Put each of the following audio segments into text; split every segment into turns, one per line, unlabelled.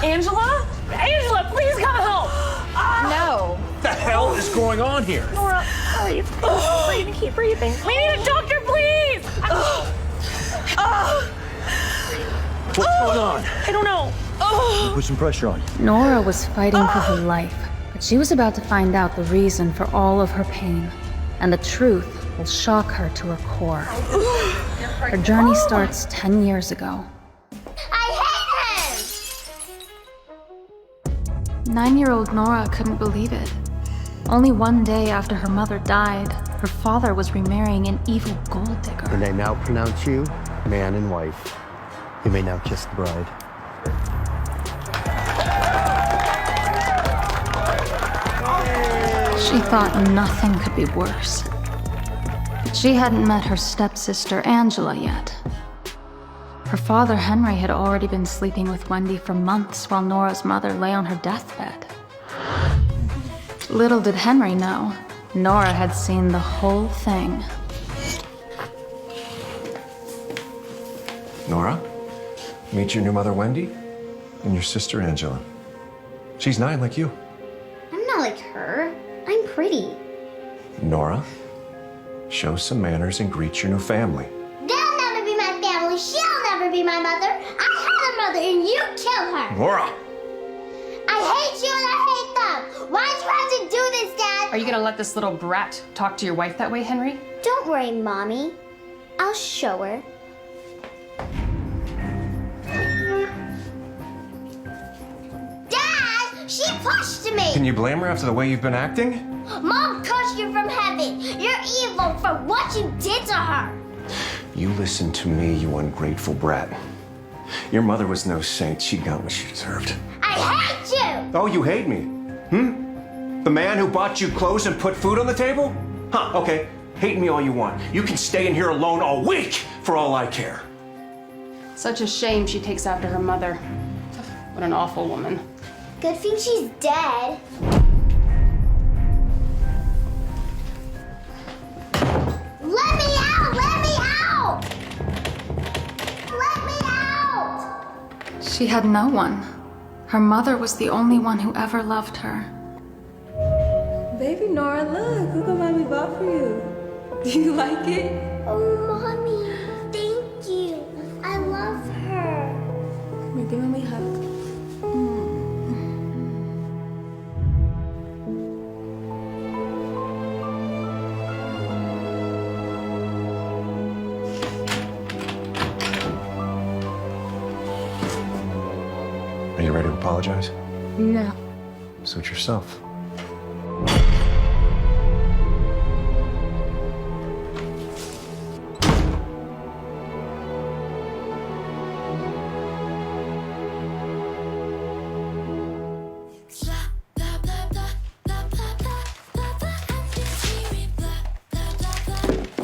Angela? Angela, please come help!
No.
What the hell is going on here?
Nora, breathe. Breathe. Keep breathing. We need a doctor, please!
What's going on?
I don't know.
Put some pressure on.
Nora was fighting for her life, but she was about to find out the reason for all of her pain, and the truth will shock her to her core. Her journey starts 10 years ago.
I hate him!
9-year-old Nora couldn't believe it. Only one day after her mother died, her father was remarrying an evil gold digger.
And I now pronounce you man and wife. You may now kiss the bride.
She thought nothing could be worse. But she hadn't met her stepsister Angela yet. Her father Henry had already been sleeping with Wendy for months while Nora's mother lay on her deathbed. Little did Henry know, Nora had seen the whole thing.
Nora, meet your new mother, Wendy, and your sister, Angela. She's 9 like you.
I'm not like her. I'm pretty.
Nora, show some manners and greet your new family.
They'll never be my family. She'll never be my mother. I had a mother and you killed her.
Nora!
I hate you and I hate them. Why'd you have to do this, Dad?
Are you gonna let this little brat talk to your wife that way, Henry?
Don't worry, Mommy. I'll show her. Dad, she pushed me.
Can you blame her after the way you've been acting?
Mom cursed you from heaven. You're evil for what you did to her.
You listen to me, you ungrateful brat. Your mother was no saint. She got what she deserved.
I hate you.
Oh, you hate me? The man who bought you clothes and put food on the table? Huh, okay. Hate me all you want. You can stay in here alone all week for all I care.
Such a shame she takes after her mother. What an awful woman.
Good thing she's dead. Let me out! Let me out! Let me out!
She had no one. Her mother was the only one who ever loved her.
Baby Nora, look what Mommy bought for you. Do you like it?
Oh, Mommy, thank you. I love her.
Come here, give Mommy a hug.
Are you ready to apologize?
No.
Suit yourself.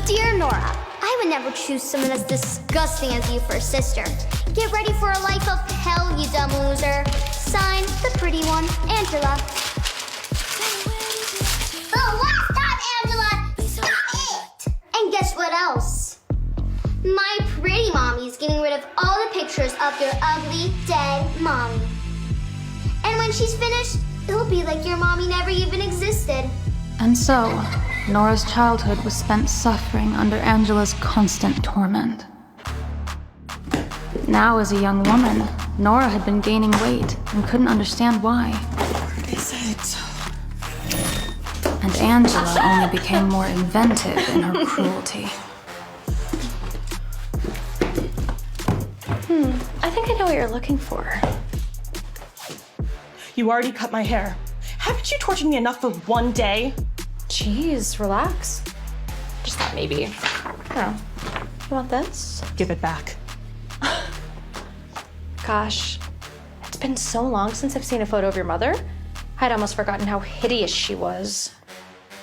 Dear Nora, I would never choose someone as disgusting as you for a sister. Get ready for a life of hell, you dumb loser. Signed, the pretty one, Angela. The last time, Angela! Stop it! And guess what else? My pretty mommy's getting rid of all the pictures of your ugly, dead mommy. And when she's finished, it'll be like your mommy never even existed.
And so, Nora's childhood was spent suffering under Angela's constant torment. Now, as a young woman, Nora had been gaining weight and couldn't understand why.
Is it?
And Angela only became more inventive in her cruelty.
I think I know what you're looking for.
You already cut my hair. Haven't you tortured me enough for one day?
Jeez, relax. Just thought maybe. I don't know. You want this?
Give it back.
Gosh, it's been so long since I've seen a photo of your mother. I'd almost forgotten how hideous she was.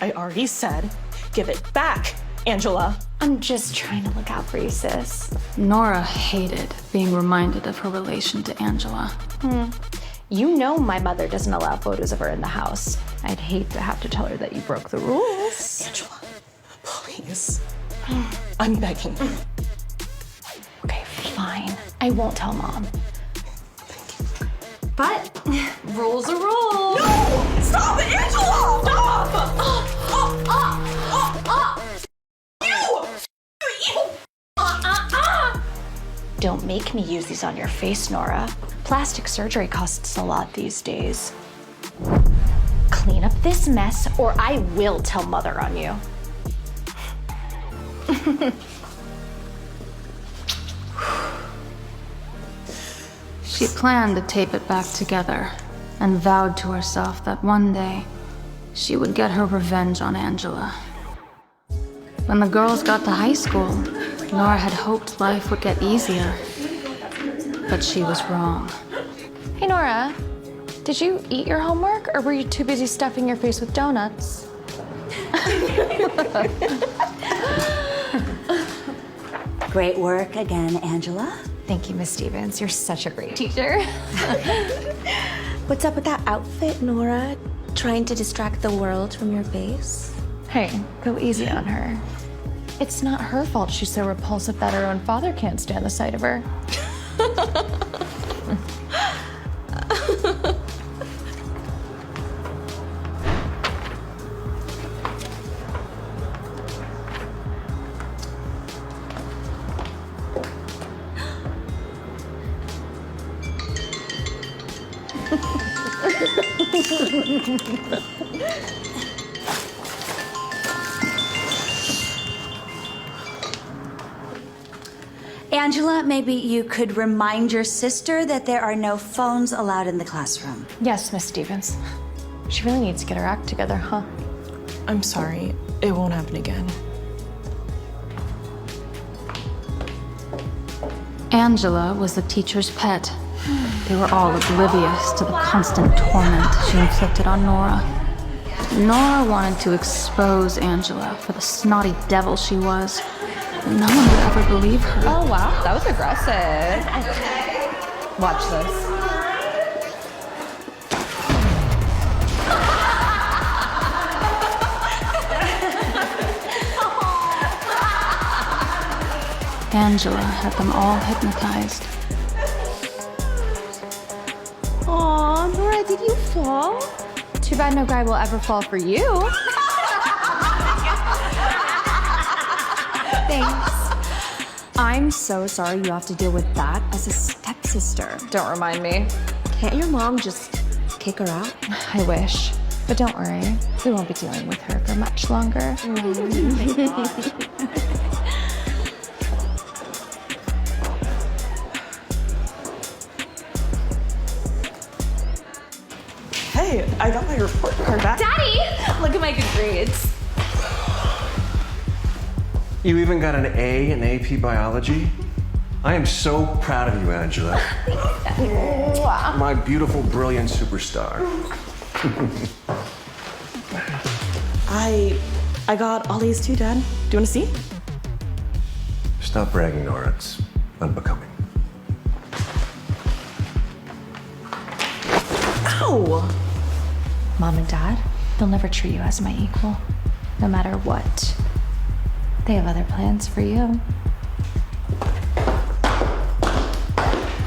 I already said, give it back, Angela.
I'm just trying to look out for you, sis.
Nora hated being reminded of her relation to Angela.
You know my mother doesn't allow photos of her in the house. I'd hate to have to tell her that you broke the rules.
Angela, please. I'm begging.
Okay, fine. I won't tell Mom. But rules are rules.
No! Stop, Angela! Stop!
Don't make me use these on your face, Nora. Plastic surgery costs a lot these days. Clean up this mess, or I will tell Mother on you.
She planned to tape it back together and vowed to herself that one day she would get her revenge on Angela. When the girls got to high school, Nora had hoped life would get easier, but she was wrong.
Hey, Nora, did you eat your homework, or were you too busy stuffing your face with donuts?
Great work again, Angela.
Thank you, Miss Stevens. You're such a great teacher.
What's up with that outfit, Nora? Trying to distract the world from your face?
Hey, go easy on her. It's not her fault she's so repulsive that her own father can't stand the sight of her.
Angela, maybe you could remind your sister that there are no phones allowed in the classroom.
Yes, Miss Stevens. She really needs to get her act together, huh?
I'm sorry. It won't happen again.
Angela was the teacher's pet. They were all oblivious to the constant torment she inflicted on Nora. Nora wanted to expose Angela for the snotty devil she was. No one would ever believe her.
Oh, wow. That was aggressive. Watch this.
Angela had them all hypnotized.
Aw, Nora, did you fall?
Too bad no guy will ever fall for you. Thanks. I'm so sorry you have to deal with that as a stepsister. Don't remind me.
Can't your mom just kick her out?
I wish. But don't worry, we won't be dealing with her for much longer.
Hey, I got my report card back.
Daddy! Look at my good grades.
You even got an A in AP Biology? I am so proud of you, Angela. My beautiful, brilliant superstar.
I got all A's too, Dad. Do you want to see?
Stop bragging, Nora. It's unbecoming.
Ow!
Mom and Dad, they'll never treat you as my equal, no matter what. They have other plans for you.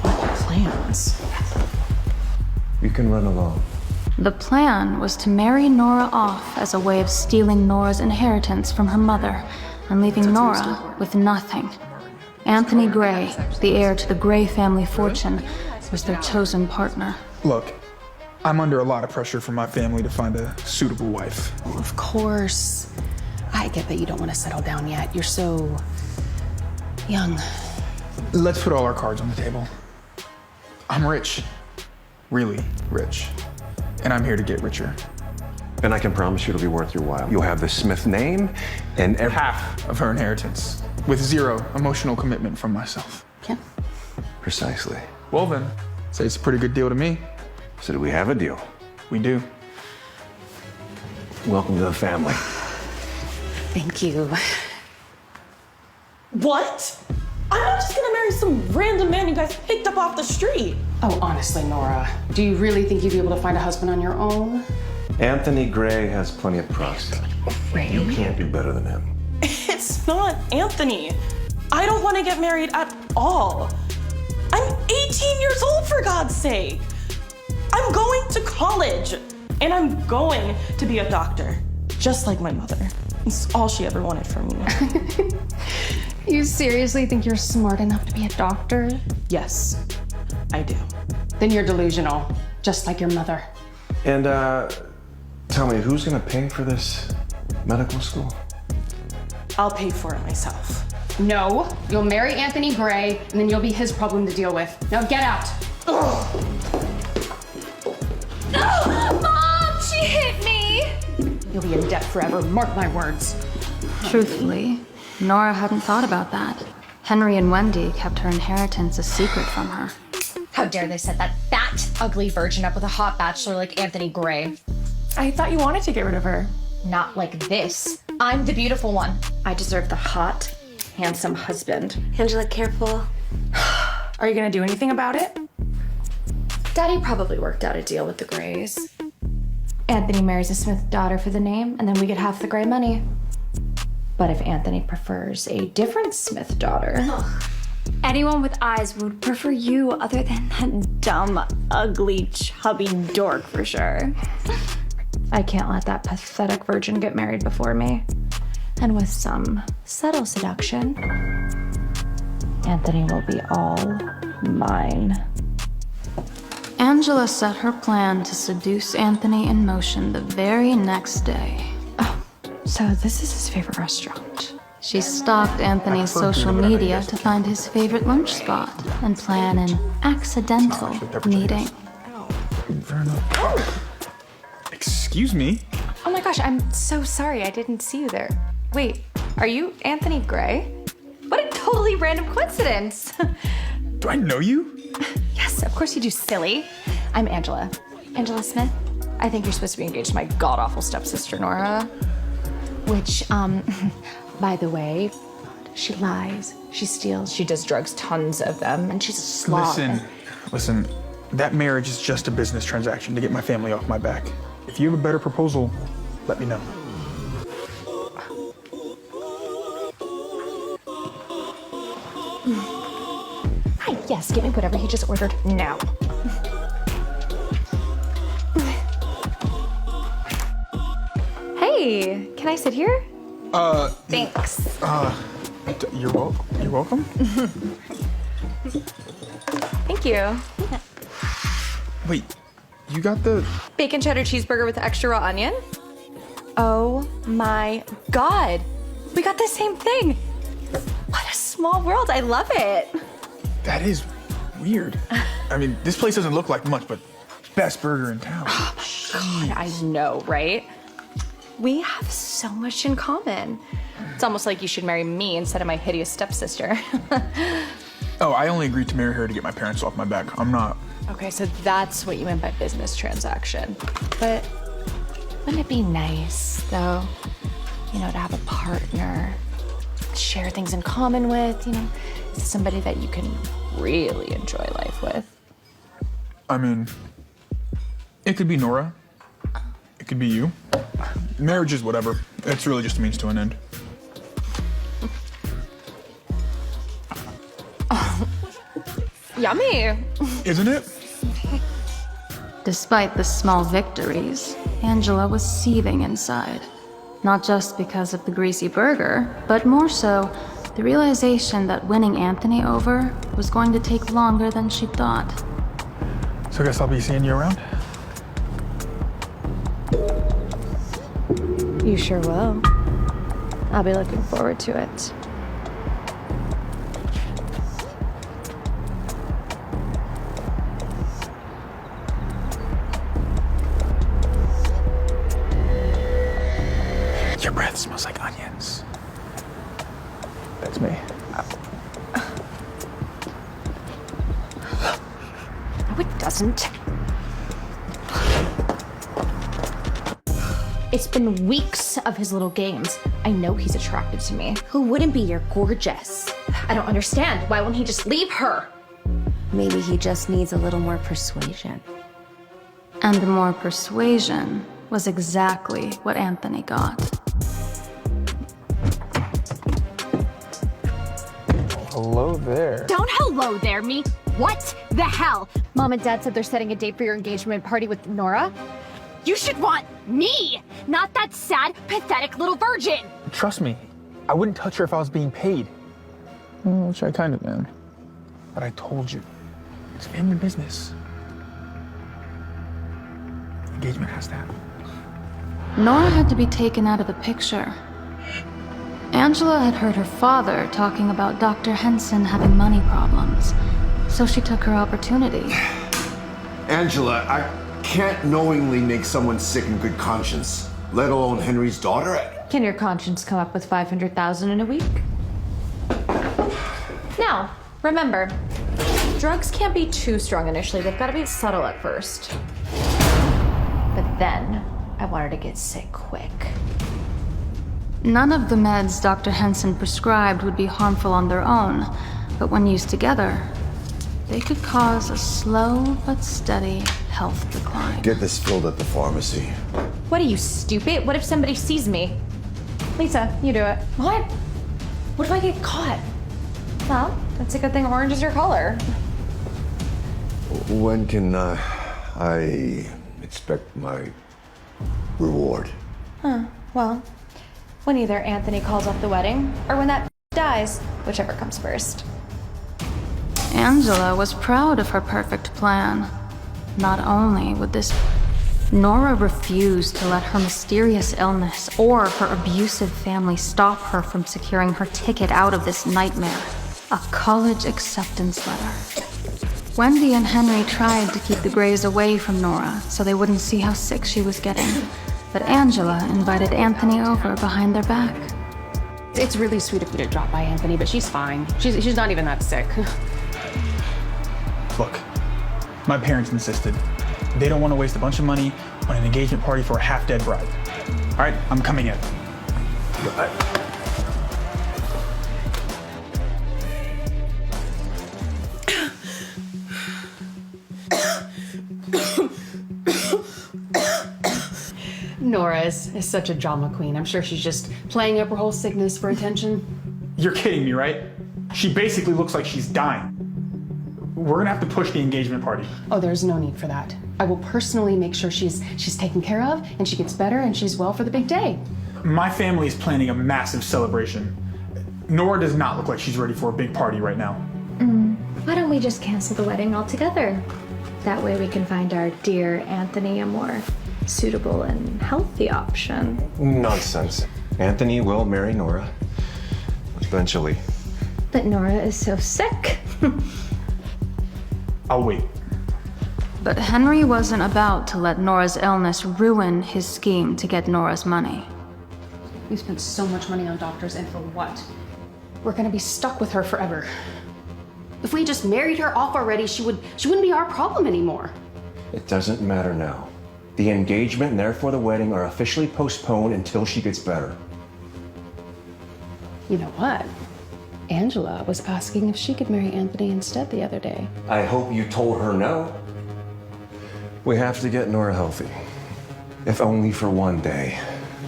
What plans?
You can run along.
The plan was to marry Nora off as a way of stealing Nora's inheritance from her mother and leaving Nora with nothing. Anthony Gray, the heir to the Gray family fortune, was their chosen partner.
Look, I'm under a lot of pressure from my family to find a suitable wife.
Of course. I get that you don't want to settle down yet. You're so young.
Let's put all our cards on the table. I'm rich. Really rich. And I'm here to get richer.
And I can promise you it'll be worth your while. You'll have the Smith name and
half of her inheritance, with zero emotional commitment from myself.
Yeah.
Precisely.
Well then, say it's a pretty good deal to me.
So do we have a deal?
We do.
Welcome to the family.
Thank you.
What? I'm not just gonna marry some random man you guys picked up off the street.
Oh, honestly, Nora, do you really think you'd be able to find a husband on your own?
Anthony Gray has plenty of trust. You can't do better than him.
It's not Anthony. I don't want to get married at all. I'm 18 years old, for God's sake. I'm going to college. And I'm going to be a doctor, just like my mother. It's all she ever wanted from me.
You seriously think you're smart enough to be a doctor?
Yes, I do.
Then you're delusional, just like your mother.
And tell me, who's gonna pay for this medical school?
I'll pay for it myself.
No, you'll marry Anthony Gray, and then you'll be his problem to deal with. Now get out.
Mom, she hit me!
You'll be in debt forever, mark my words.
Truthfully, Nora hadn't thought about that. Henry and Wendy kept her inheritance a secret from her.
How dare they set that fat, ugly virgin up with a hot bachelor like Anthony Gray?
I thought you wanted to get rid of her.
Not like this. I'm the beautiful one. I deserve the hot, handsome husband.
Angela, careful.
Are you gonna do anything about it?
Daddy probably worked out a deal with the Grays. Anthony marries a Smith daughter for the name, and then we get half the Gray money. But if Anthony prefers a different Smith daughter... Anyone with eyes would prefer you other than that dumb, ugly, chubby dork for sure. I can't let that pathetic virgin get married before me. And with some subtle seduction, Anthony will be all mine.
Angela set her plan to seduce Anthony in motion the very next day.
Oh, so this is his favorite restaurant.
She stalked Anthony's social media to find his favorite lunch spot and plan an accidental meeting.
Excuse me?
Oh my gosh, I'm so sorry. I didn't see you there. Wait, are you Anthony Gray? What a totally random coincidence.
Do I know you?
Yes, of course you do, silly. I'm Angela. Angela Smith. I think you're supposed to be engaged to my god-awful stepsister, Nora. Which, by the way, she lies, she steals, she does drugs, tons of them, and she's a slob.
Listen, that marriage is just a business transaction to get my family off my back. If you have a better proposal, let me know.
Hi, yes, get me whatever he just ordered now. Hey, can I sit here? Thanks.
You're welcome.
Thank you.
Wait, you got the...
Bacon cheddar cheeseburger with extra raw onion? Oh my God. We got the same thing. What a small world. I love it.
That is weird. I mean, this place doesn't look like much, but best burger in town.
Oh my God, I know, right? We have so much in common. It's almost like you should marry me instead of my hideous stepsister.
Oh, I only agreed to marry her to get my parents off my back. I'm not...
Okay, so that's what you meant by business transaction. But wouldn't it be nice, though, you know, to have a partner, share things in common with, you know, somebody that you can really enjoy life with?
I mean, it could be Nora. It could be you. Marriage is whatever. It's really just a means to an end.
Yummy.
Isn't it?
Despite the small victories, Angela was seething inside. Not just because of the greasy burger, but more so the realization that winning Anthony over was going to take longer than she thought.
So I guess I'll be seeing you around?
You sure will. I'll be looking forward to it.
Your breath smells like onions. That's me.
No, it doesn't. It's been weeks of his little games. I know he's attracted to me.
Who wouldn't be? You're gorgeous.
I don't understand. Why won't he just leave her?
Maybe he just needs a little more persuasion.
And the more persuasion was exactly what Anthony got.
Hello there.
Don't hello there me. What the hell? Mom and Dad said they're setting a date for your engagement party with Nora. You should want me, not that sad, pathetic little virgin.
Trust me, I wouldn't touch her if I was being paid. Which I kind of am. But I told you, it's family business. Engagement has to happen.
Nora had to be taken out of the picture. Angela had heard her father talking about Dr. Henson having money problems, so she took her opportunity.
Angela, I can't knowingly make someone sick in good conscience, let alone Henry's daughter.
Can your conscience come up with $500,000 in a week? Now, remember, drugs can't be too strong initially. They've got to be subtle at first. But then, I want her to get sick quick.
None of the meds Dr. Henson prescribed would be harmful on their own, but when used together, they could cause a slow but steady health decline.
Get this filled at the pharmacy.
What are you, stupid? What if somebody sees me? Lisa, you do it. What? What if I get caught? Well, that's a good thing orange is your color.
When can I expect my reward?
Well, when either Anthony calls off the wedding or when that dies, whichever comes first.
Angela was proud of her perfect plan. Not only would this... Nora refused to let her mysterious illness or her abusive family stop her from securing her ticket out of this nightmare. A college acceptance letter. Wendy and Henry tried to keep the Grays away from Nora so they wouldn't see how sick she was getting. But Angela invited Anthony over behind their back.
It's really sweet of you to drop by Anthony, but she's fine. She's not even that sick.
Look, my parents insisted. They don't want to waste a bunch of money on an engagement party for a half-dead bride. All right, I'm coming in.
Nora is such a drama queen. I'm sure she's just playing up her whole sickness for attention.
You're kidding me, right? She basically looks like she's dying. We're gonna have to push the engagement party.
Oh, there's no need for that. I will personally make sure she's taken care of and she gets better and she's well for the big day.
My family is planning a massive celebration. Nora does not look like she's ready for a big party right now.
Why don't we just cancel the wedding altogether? That way we can find our dear Anthony a more suitable and healthy option.
Nonsense. Anthony will marry Nora. Eventually.
But Nora is so sick.
I'll wait.
But Henry wasn't about to let Nora's illness ruin his scheme to get Nora's money.
We spent so much money on doctors, and for what? We're gonna be stuck with her forever. If we just married her off already, she wouldn't be our problem anymore.
It doesn't matter now. The engagement and therefore the wedding are officially postponed until she gets better.
You know what? Angela was asking if she could marry Anthony instead the other day.
I hope you told her no. We have to get Nora healthy. If only for one day.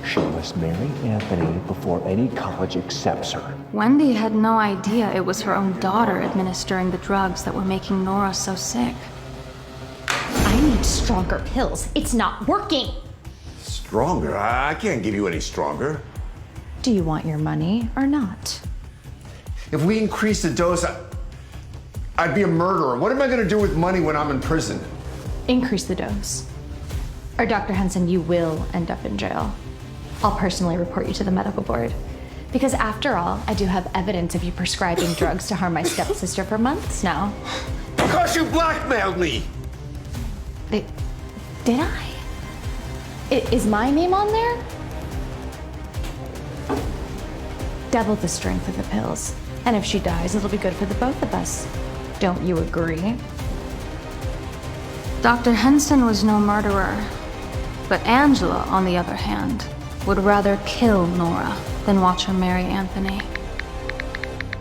She must marry Anthony before any college accepts her.
Wendy had no idea it was her own daughter administering the drugs that were making Nora so sick.
I need stronger pills. It's not working.
Stronger? I can't give you any stronger.
Do you want your money or not?
If we increase the dose, I'd be a murderer. What am I gonna do with money when I'm in prison?
Increase the dose. Or Dr. Henson, you will end up in jail. I'll personally report you to the medical board. Because after all, I do have evidence of you prescribing drugs to harm my stepsister for months now.
Because you blackmailed me!
Did I? Is my name on there? Double the strength of the pills. And if she dies, it'll be good for the both of us. Don't you agree?
Dr. Henson was no murderer. But Angela, on the other hand, would rather kill Nora than watch her marry Anthony.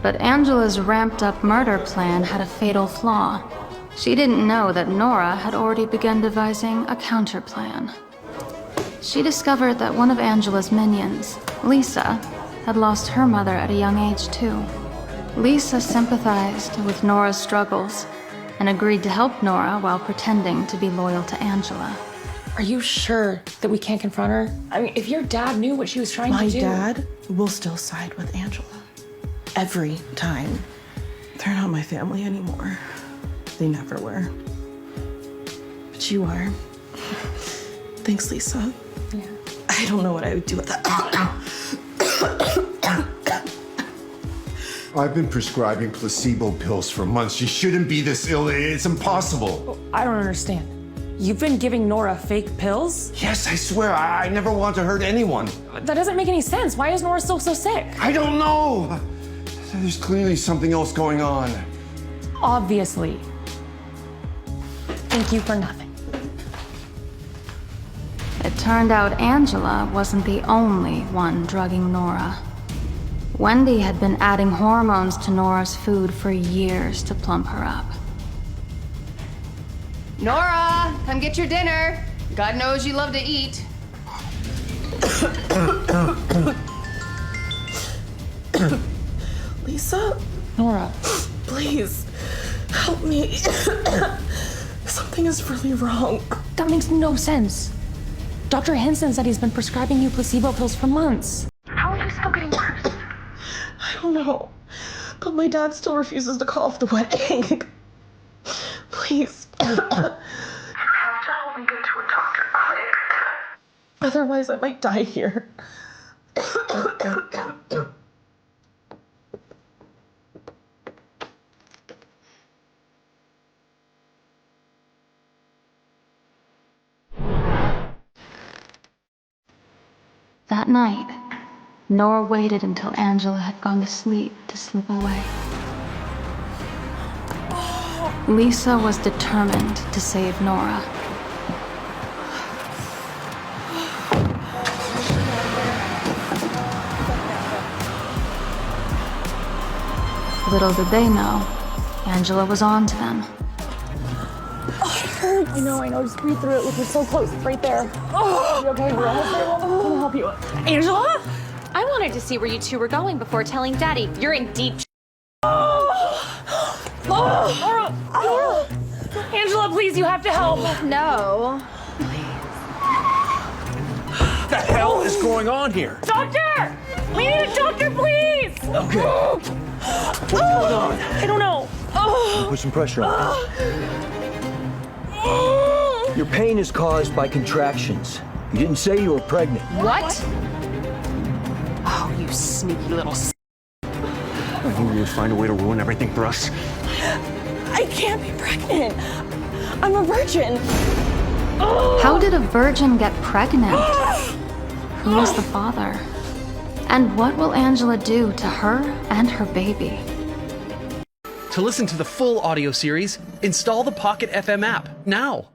But Angela's ramped-up murder plan had a fatal flaw. She didn't know that Nora had already begun devising a counterplan. She discovered that one of Angela's minions, Lisa, had lost her mother at a young age too. Lisa sympathized with Nora's struggles and agreed to help Nora while pretending to be loyal to Angela.
Are you sure that we can't confront her? I mean, if your dad knew what she was trying to do...
My dad will still side with Angela. Every time. They're not my family anymore. They never were. But you are. Thanks, Lisa.
Yeah.
I don't know what I would do with that.
I've been prescribing placebo pills for months. You shouldn't be this ill. It's impossible.
I don't understand. You've been giving Nora fake pills?
Yes, I swear. I never want to hurt anyone.
That doesn't make any sense. Why is Nora still so sick?
I don't know. There's clearly something else going on.
Obviously. Thank you for nothing.
It turned out Angela wasn't the only one drugging Nora. Wendy had been adding hormones to Nora's food for years to plump her up.
Nora, come get your dinner. God knows you love to eat.
Lisa?
Nora.
Please, help me. Something is really wrong.
That makes no sense. Dr. Henson said he's been prescribing you placebo pills for months. How are you still getting worse?
I don't know, but my dad still refuses to call off the wedding. Please. You have to help me get to a doctor quick. Otherwise, I might die here.
That night, Nora waited until Angela had gone to slip away. Lisa was determined to save Nora. Little did they know, Angela was on to them.
I know. Just breathe through it. Look, we're so close. It's right there. Oh, you okay? We're almost there. I'm gonna help you. Angela?
I wanted to see where you two were going before telling Daddy. You're in deep.
Angela, please, you have to help.
No.
What the hell is going on here?
Doctor! We need a doctor, please!
Okay. What's going on?
I don't know.
Put some pressure on. Your pain is caused by contractions. You didn't say you were pregnant.
What? Oh, you sneaky little
I knew you would find a way to ruin everything for us.
I can't be pregnant. I'm a virgin.
How did a virgin get pregnant? Who is the father? And what will Angela do to her and her baby?
To listen to the full audio series, install the Pocket FM app now.